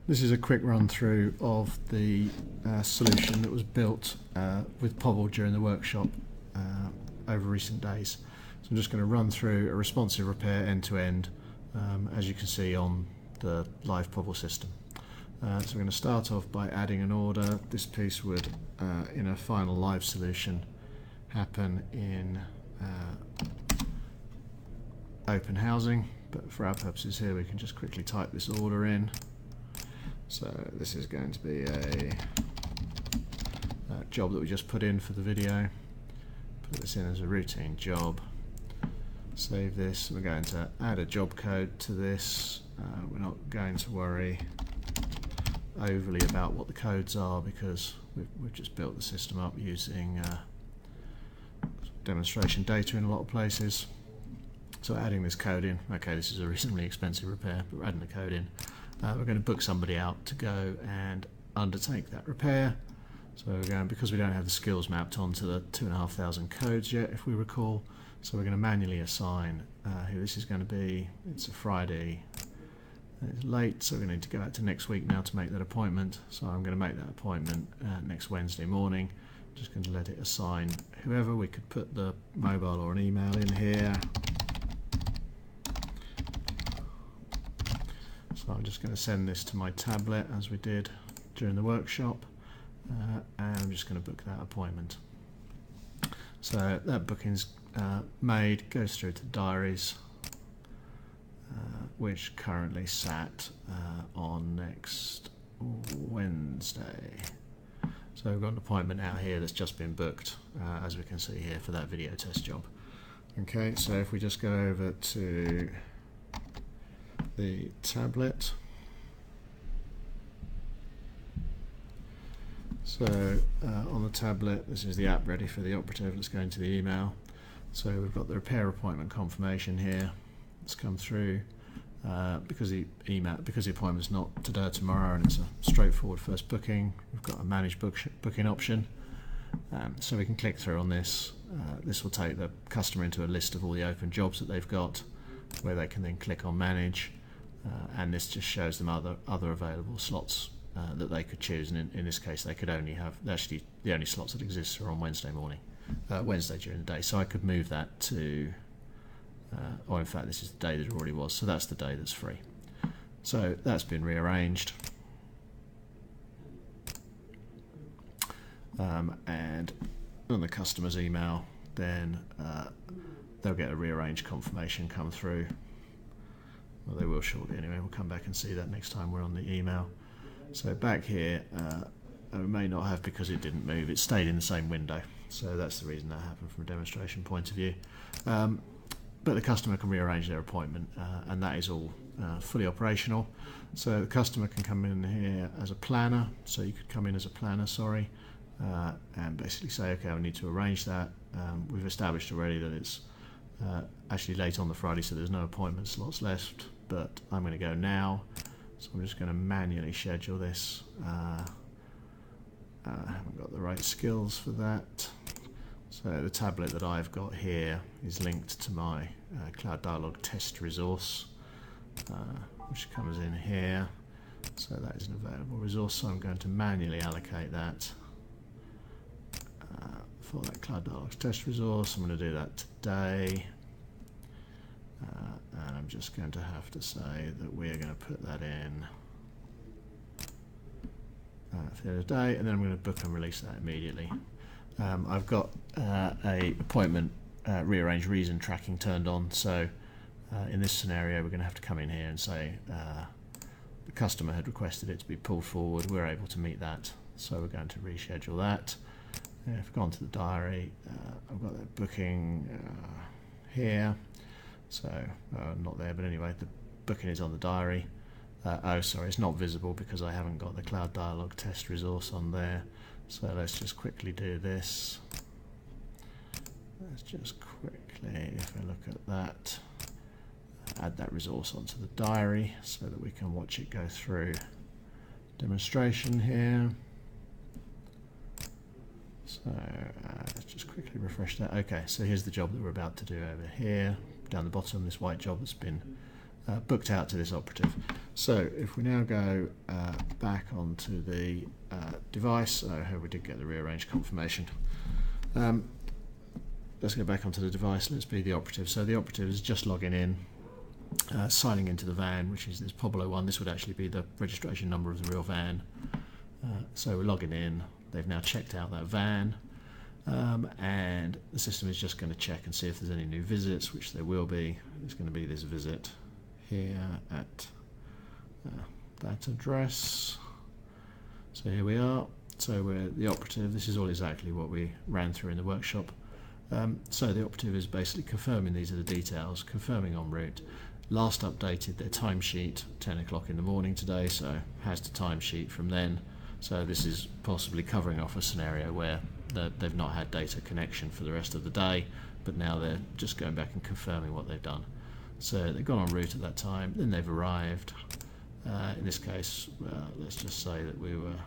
This is a quick run through of the solution that was built with pobl during the workshop over recent days. So I'm just going to run through a responsive repair end to end, as you can see on the live pobl system. So we're going to start off by adding an order. This piece would, in a final live solution, happen in open housing, but for our purposes here we can just quickly type this order in. So this is going to be a job that we just put in for the video. Put this in as a routine job. Save this. We're going to add a job code to this. We're not going to worry overly about what the codes are because we've just built the system up using demonstration data in a lot of places. So adding this code in, okay, this is a reasonably expensive repair, but we're adding the code in. We're going to book somebody out to go and undertake that repair. So we're going, because we don't have the skills mapped onto the 2,500 codes yet, if we recall, so we're going to manually assign who this is going to be. It's a Friday, it's late, so we need to go out to next week now to make that appointment. So I'm going to make that appointment next Wednesday morning. Just going to let it assign whoever. We could put the mobile or an email in here. So I'm just going to send this to my tablet as we did during the workshop, and I'm just going to book that appointment. So that booking's made, goes through to diaries, which currently sat on next Wednesday. So we've got an appointment out here that's just been booked, as we can see here, for that video test job. Okay, so if we just go over to the tablet. So on the tablet, this is the app ready for the operative. Let's go into the email. So we've got the repair appointment confirmation here. It's come through because the appointment's not today or tomorrow, and it's a straightforward first booking. We've got a manage booking option, so we can click through on this. This will take the customer into a list of all the open jobs that they've got, where they can then click on manage. And this just shows them other available slots that they could choose, and in this case they could only have, actually the only slots that exist are on Wednesday morning, Wednesday during the day. So I could move that to, or in fact this is the day that it already was, so that's the day that's free. So that's been rearranged, and on the customer's email then they'll get a rearranged confirmation come through. Well, they will shortly anyway. We'll come back and see that next time we're on the email. So back here, we may not have, because it didn't move. It stayed in the same window. So that's the reason that happened from a demonstration point of view. But the customer can rearrange their appointment, and that is all fully operational. So the customer can come in here as a planner. So you could come in as a planner, sorry, and basically say, okay, I need to arrange that. We've established already that it's actually late on the Friday, so there's no appointment slots left, but I'm going to go now. So I'm just going to manually schedule this. I haven't got the right skills for that. So the tablet that I've got here is linked to my Cloud Dialog test resource, which comes in here. So that is an available resource, so I'm going to manually allocate that for that Cloud Dialog test resource. I'm going to do that today. And I'm just going to have to say that we are going to put that in for the other day, and then I'm going to book and release that immediately. I've got a appointment rearrange reason tracking turned on, so in this scenario we're going to have to come in here and say the customer had requested it to be pulled forward. We're able to meet that, so we're going to reschedule that. If I've gone to the diary, I've got that booking here. So not there, but anyway, the booking is on the diary. Oh, sorry, it's not visible because I haven't got the Cloud Dialog test resource on there. So let's just quickly do this. Let's just quickly, if I look at that, add that resource onto the diary so that we can watch it go through demonstration here. So let's just quickly refresh that. Okay, so here's the job that we're about to do over here. Down the bottom, this white job that's been booked out to this operative. So if we now go back onto the device, here we did get the rearranged confirmation. Let's go back onto the device. Let's be the operative. So the operative is just logging in, signing into the van, which is this pobl 1. This would actually be the registration number of the real van. So we're logging in. They've now checked out that van, and the system is just going to check and see if there's any new visits, which there will be. There's going to be this visit here at that address. So here we are. So we're the operative. This is all exactly what we ran through in the workshop. So the operative is basically confirming these are the details, confirming en route. Last updated their timesheet 10 o'clock in the morning today, so has the timesheet from then. So this is possibly covering off a scenario where they've not had data connection for the rest of the day, but now they're just going back and confirming what they've done. So they've gone en route at that time, then they've arrived. In this case, let's just say that we were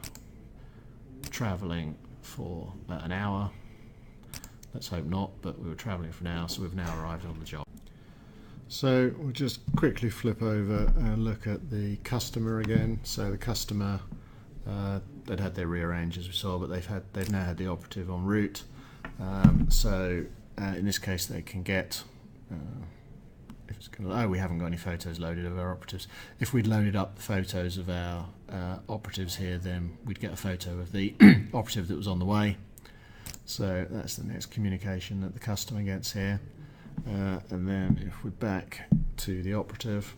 travelling for about an hour. Let's hope not, but we were travelling for an hour, so we've now arrived on the job. So we'll just quickly flip over and look at the customer again. So the customer, they'd had their rearrange as we saw, but they've now had the operative en route. So in this case, they can get. If it's going to, we haven't got any photos loaded of our operatives. If we'd loaded up the photos of our operatives here, then we'd get a photo of the operative that was on the way. So that's the next communication that the customer gets here. And then if we're back to the operative,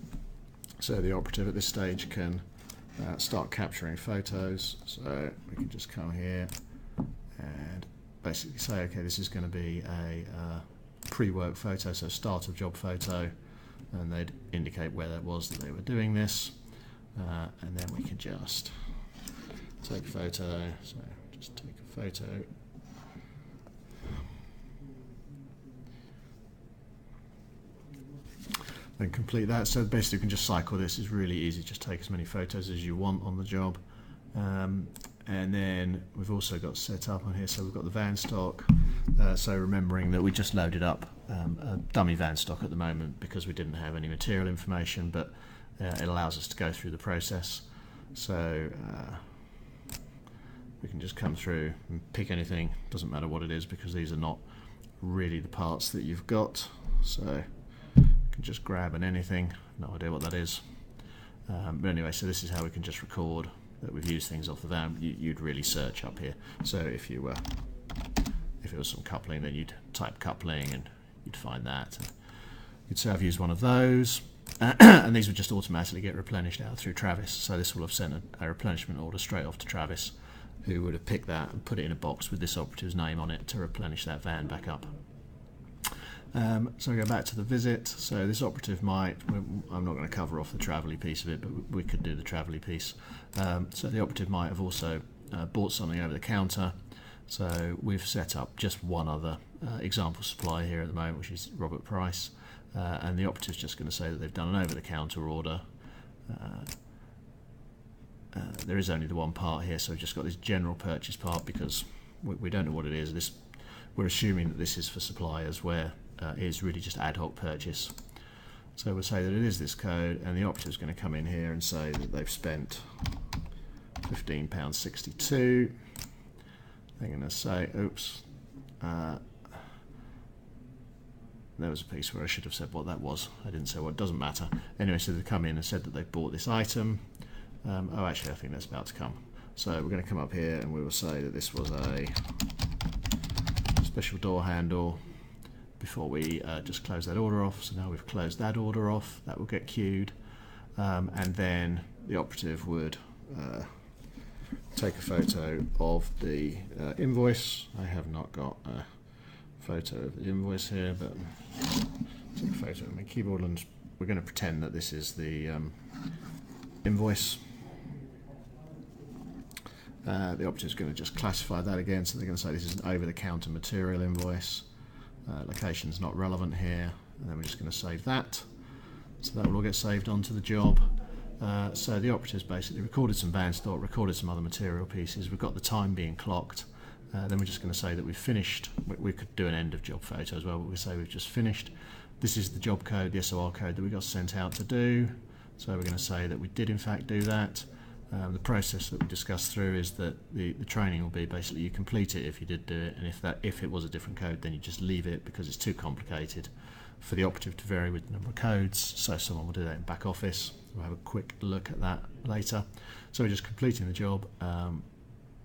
so the operative at this stage can start capturing photos. So we can just come here and basically say, okay, this is going to be a pre-work photo, so start of job photo, and they'd indicate where that was that they were doing this. And then we can just take a photo, so just take a photo. Then complete that. So basically you can just cycle this. It's really easy, just take as many photos as you want on the job. And then we've also got set up on here, so we've got the van stock. So remembering that we just loaded up a dummy van stock at the moment because we didn't have any material information, but it allows us to go through the process. So we can just come through and pick anything, doesn't matter what it is, because these are not really the parts that you've got. So you can just grab an anything, no idea what that is. But anyway, so this is how we can just record that we've used things off the van. You'd really search up here. So if it was some coupling, then you'd type coupling and you'd find that. And you'd say I've used one of those, and these would just automatically get replenished out through Travis. So this will have sent a replenishment order straight off to Travis, who would have picked that and put it in a box with this operative's name on it to replenish that van back up. So we go back to the visit. So this operative might, I'm not going to cover off the travelly piece of it, but we could do the travelly piece. So the operative might have also bought something over the counter. So we've set up just one other example supplier here at the moment, which is Robert Price. And the operative's just going to say that they've done an over-the-counter order. There is only the one part here, so we've just got this general purchase part because we don't know what it is. We're assuming that this is for suppliers where it is really just ad hoc purchase. So we'll say that it is this code, and the operative's going to come in here and say that they've spent £15.62. They're going to say, oops, there was a piece where I should have said what that was. I didn't say what, it doesn't matter. Anyway, so they've come in and said that they've bought this item. Oh, actually, I think that's about to come. So we're going to come up here and we will say that this was a special door handle before we just close that order off. So now we've closed that order off, that will get queued, and then the operative would take a photo of the invoice. I have not got a photo of the invoice here, but take a photo of my keyboard, and we're going to pretend that this is the invoice. The operative is going to just classify that again, so they're going to say this is an over-the-counter material invoice. Location's not relevant here, and then we're just going to save that. So that will all get saved onto the job. So the operatives basically recorded some van stock, recorded some other material pieces. We've got the time being clocked. Then we're just going to say that we've finished. We could do an end of job photo as well, but we say we've just finished. this is the job code, the SOR code that we got sent out to do. So we're going to say that we did in fact do that. The process that we discussed through is that the training will be basically you complete it if you did do it, and if it was a different code, then you just leave it because it's too complicated for the operative to vary with the number of codes. So someone will do that in back office. We'll have a quick look at that later. So we're just completing the job,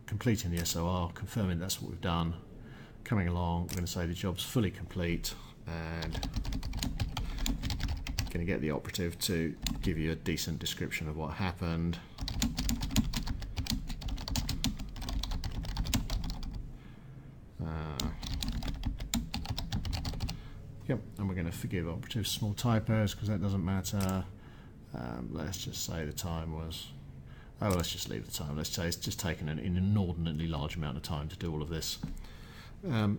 completing the SOR, confirming that's what we've done. Coming along, we're going to say the job's fully complete, and going to get the operative to give you a decent description of what happened. Yep, and we're going to forgive operatives small typos because that doesn't matter. Let's just say the time was, let's just leave the time. Let's say it's just taken an inordinately large amount of time to do all of this. And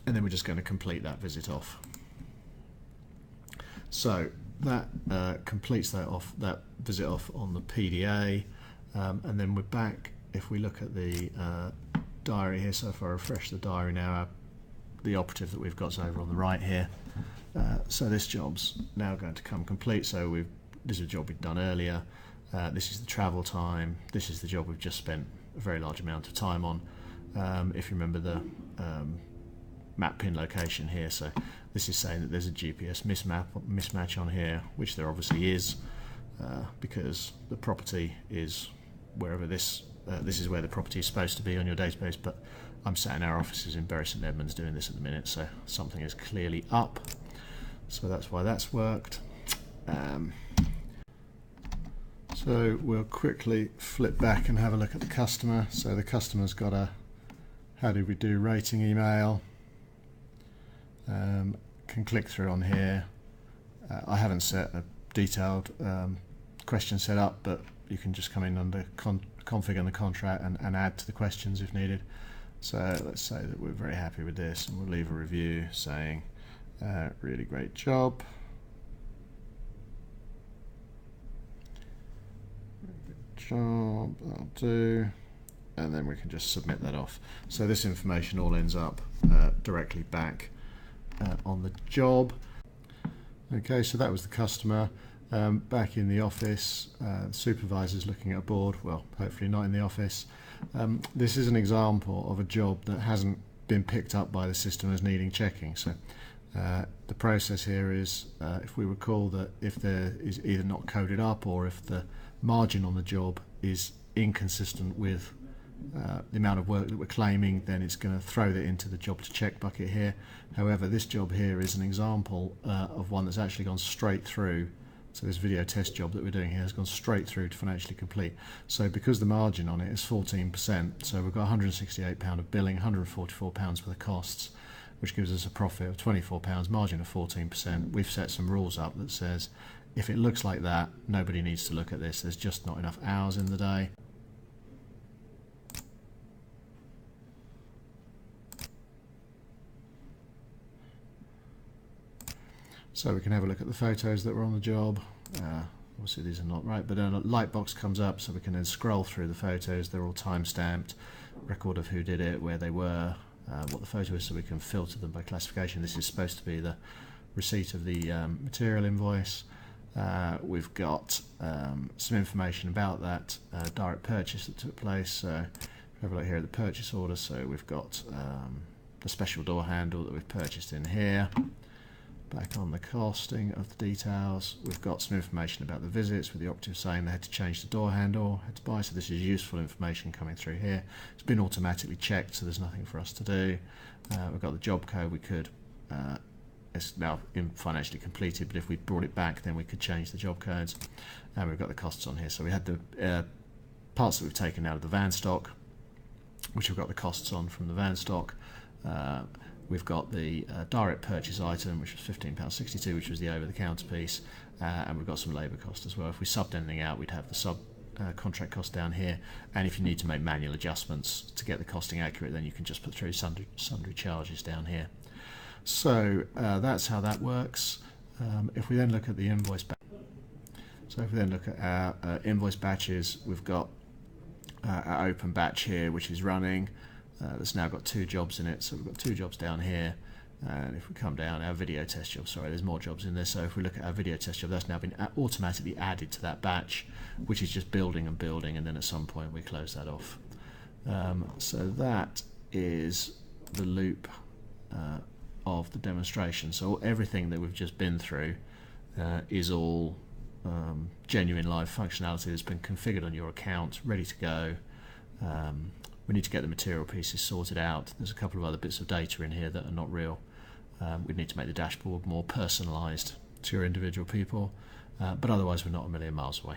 then we're just going to complete that visit off. So that completes that visit off on the PDA, and then we're back. If we look at the diary here, so if I refresh the diary now, the operative that we've got is over on the right here. So this job's now going to come complete. So this is a job we've done earlier. This is the travel time. This is the job we've just spent a very large amount of time on. If you remember the map pin location here, so this is saying that there's a GPS mismatch on here, which there obviously is, because the property is wherever this is where the property is supposed to be on your database, but I'm sat in our offices in Bury St Edmunds doing this at the minute, so something is clearly up. So that's why that's worked. So we'll quickly flip back and have a look at the customer. So the customer's got a how did we do rating email. Can click through on here. I haven't set a detailed question set up, but you can just come in under config in the contract and add to the questions if needed. So let's say that we're very happy with this, and we'll leave a review saying really great job. Good job, that'll do. And then we can just submit that off. So this information all ends up directly back on the job. Okay, so that was the customer. Back in the office, the supervisor's looking at a board, well, hopefully not in the office. This is an example of a job that hasn't been picked up by the system as needing checking. So the process here is, if we recall that if there is either not coded up or if the margin on the job is inconsistent with the amount of work that we're claiming, then it's going to throw that into the job to check bucket here. However, this job here is an example of one that's actually gone straight through. So this video test job that we're doing here has gone straight through to financially complete. So because the margin on it is 14%, so we've got £168 of billing, £144 worth of costs, which gives us a profit of £24, margin of 14%. We've set some rules up that says if it looks like that, nobody needs to look at this. There's just not enough hours in the day. So we can have a look at the photos that were on the job. Obviously these are not right, but then a light box comes up, so we can then scroll through the photos. They're all time-stamped, record of who did it, where they were, what the photo is, so we can filter them by classification. This is supposed to be the receipt of the material invoice. We've got some information about that direct purchase that took place. So have a look here at the purchase order. So we've got the special door handle that we've purchased in here. Back on the costing of the details, we've got some information about the visits with the operative saying they had to change the door handle, had to buy, so this is useful information coming through here. It's been automatically checked, so there's nothing for us to do. We've got the job code. We could, it's now financially completed, but if we brought it back, then we could change the job codes. And we've got the costs on here. So we had the parts that we've taken out of the van stock, which we've got the costs on from the van stock. We've got the direct purchase item, which was £15.62, which was the over-the-counter piece, and we've got some labour cost as well. If we subbed anything out, we'd have the contract cost down here, and if you need to make manual adjustments to get the costing accurate, then you can just put through sundry charges down here. So that's how that works. If we then look at the invoice batch, so if we then look at our invoice batches, we've got our open batch here, which is running. That's now got 2 jobs in it, so we've got 2 jobs down here. And if we come down, our video test job, sorry, there's more jobs in there. So if we look at our video test job, that's now been automatically added to that batch, which is just building and building, and then at some point we close that off. So that is the loop of the demonstration. So everything that we've just been through is all genuine live functionality that's been configured on your account, ready to go. We need to get the material pieces sorted out. There's a couple of other bits of data in here that are not real. We need to make the dashboard more personalised to your individual people, but otherwise we're not a million miles away.